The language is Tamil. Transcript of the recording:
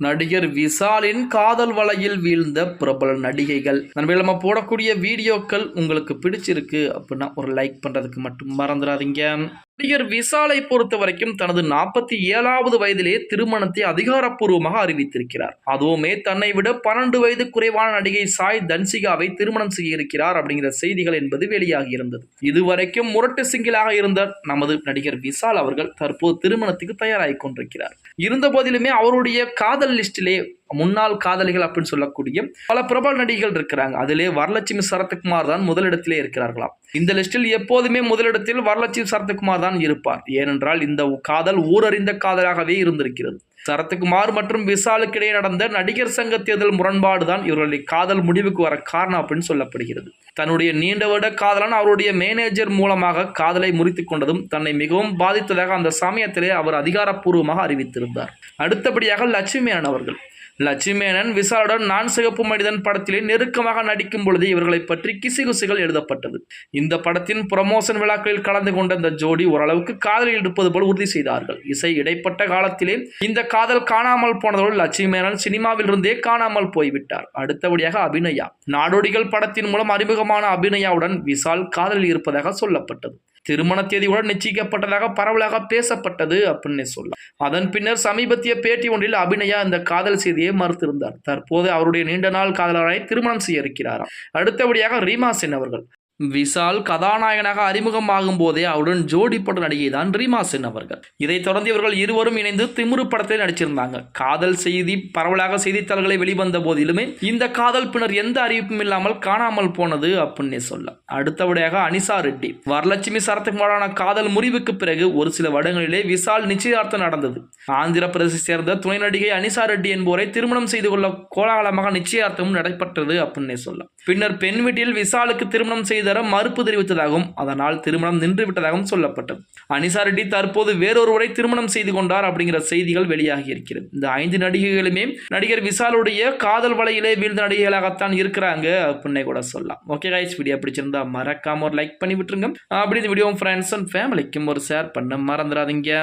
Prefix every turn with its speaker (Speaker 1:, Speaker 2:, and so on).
Speaker 1: நடிகர் விஷாலின் காதல் வலையில் வீழ்ந்த பிரபல நடிகைகள். நண்பர்கள், நம்ம போடக்கூடிய வீடியோக்கள் உங்களுக்கு பிடிச்சிருக்கு அப்படின்னா ஒரு லைக் பண்றதுக்கு மட்டும் மறந்துடாதீங்க. நடிகர் விஷாலை பொறுத்த வரைக்கும் தனது 47வது வயதிலே திருமணத்தை அதிகாரப்பூர்வமாக அறிவித்திருக்கிறார். அதுவுமே தன்னை விட 12 வயது குறைவான நடிகை சாய் தன்சிகாவை திருமணம் செய்ய இருக்கிறார் அப்படிங்கிற செய்திகள் என்பது வெளியாகி இருந்தது. இதுவரைக்கும் முரட்டு சிங்கிளாக இருந்த நமது நடிகர் விஷால் அவர்கள் தற்போது திருமணத்துக்கு தயாராகி கொண்டிருக்கிறார். இருந்த போதிலுமே அவருடைய காதல் லிஸ்டிலே முன்னாள் காதலிகள் அப்படின்னு சொல்லக்கூடிய பல பிரபல நடிகைகள் இருக்கிறாங்க. அதிலே வரலட்சுமி சரத்குமார் தான் முதலிடத்திலே இருக்கிறார்களாம். இந்த லிஸ்டில் எப்போதுமே முதலிடத்தில் வரலட்சுமி சரத்குமார் தான் இருப்பார். ஏனென்றால் இந்த காதல் ஊரறிந்த காதலாகவே இருந்திருக்கிறது. சரத்குமார் மற்றும் விஷாலுக்கு இடையே நடந்த நடிகர் சங்க தேர்தல் முரண்பாடு தான் இவர்களுடைய காதல் முடிவுக்கு வர காரணம் அப்படின்னு சொல்லப்படுகிறது. தன்னுடைய நீண்ட வருட காதலன் அவருடைய மேனேஜர் மூலமாக காதலை முறித்துக் கொண்டதும் தன்னை மிகவும் பாதித்ததாக அந்த சமயத்திலே அவர் அதிகாரப்பூர்வமாக அறிவித்திருந்தார். அடுத்தபடியாக லட்சுமி மேனன் அவர்கள். லட்சுமி மேனன் விஷாலுடன் நான் சிகப்பு மனிதன் படத்திலே நெருக்கமாக நடிக்கும் பொழுது இவர்களை பற்றி கிசுகிசுகள் எழுதப்பட்டது. இந்த படத்தின் ப்ரமோஷன் விழாக்களில் கலந்து கொண்ட இந்த ஜோடி ஓரளவுக்கு காதலில் இருப்பது போல் உறுதி செய்தார்கள். இசை இடைப்பட்ட காலத்திலே இந்த காதல் காணாமல் போனதோடு லட்சுமி மேனன் சினிமாவில் இருந்தே காணாமல் போய்விட்டார். அடுத்தபடியாக அபிநயா. நாடோடிகள் படத்தின் மூலம் அறிமுகமான அபிநயாவுடன் விஷால் காதலில் இருப்பதாக சொல்லப்பட்டது. திருமண தேதியுடன் நிச்சயிக்கப்பட்டதாக பரவலாக பேசப்பட்டது அப்படின்னு சொல்லலாம். அதன் பின்னர் சமீபத்திய பேட்டி ஒன்றில் அபிநயா இந்த காதல் செய்தியை மறுத்திருந்தார். தற்போது அவருடைய நீண்ட நாள் காதலரை திருமணம் செய்ய இருக்கிறாராம். அடுத்தபடியாக ரீமா சென் அவர்கள். விஷால் கதாநாயகனாக அறிமுகமாகும் போதே அவருடன் ஜோடி பட நடிகை தான் ரீமா சென் அவர்கள். இதைத் தொடர்ந்து இவர்கள் இருவரும் இணைந்து திமிரு படத்தில் நடிச்சிருந்தாங்க. காதல் செய்தி பரவலாக செய்தித்தாள்களை வெளிவந்த போதிலுமே இந்த காதல் பின்னர் எந்த அறிவிப்பும் இல்லாமல் காணாமல் போனது அப்படின்னு சொல்ல. அடுத்தபடியாக அனிஷா ரெட்டி. வரலட்சுமி சரத்குமாரான காதல் முறிவுக்கு பிறகு ஒரு சில வருடங்களிலே விஷால் நிச்சயதார்த்தம் நடந்தது. ஆந்திர பிரதேசத்தை சேர்ந்த துணை நடிகை அனிஷா ரெட்டி என்பவரை திருமணம் செய்து கொள்ள கோலாகலமாக நிச்சயதார்த்தமும் நடைபெற்றது அப்படின்னு சொல்ல. பின்னர் பெண் வீட்டில் விஷாலுக்கு திருமணம் செய்த மறுப்பு தெரிவித்ததாகவும் அதனால் திருமணம் நின்றுவிட்டதாகவும் சொல்லப்பட்டது. அனிஷா ரெட்டி தற்போது வேறொருவரை திருமணம் செய்து கொண்டார் அப்படிங்கிற செய்திகள் வெளியாகி இருக்கிறது. இந்த 5 நடிகைகளுமே நடிகர் விஷாலுடைய காதல் வலையிலே வீழ்ந்த நடிகைகளாகத்தான் இருக்கிறாங்க அப்படின்னு கூட சொல்லலாம். ஓகே கைஸ், வீடியோ பிடிச்சிருந்தா மறக்காம ஒரு லைக் பண்ணி விட்டுருங்க. அப்படி இந்த வீடியோ ஃப்ரெண்ட்ஸ் அண்ட் ஃபேமிலிக்கும் ஒரு ஷேர் பண்ண மறந்துடாதீங்க.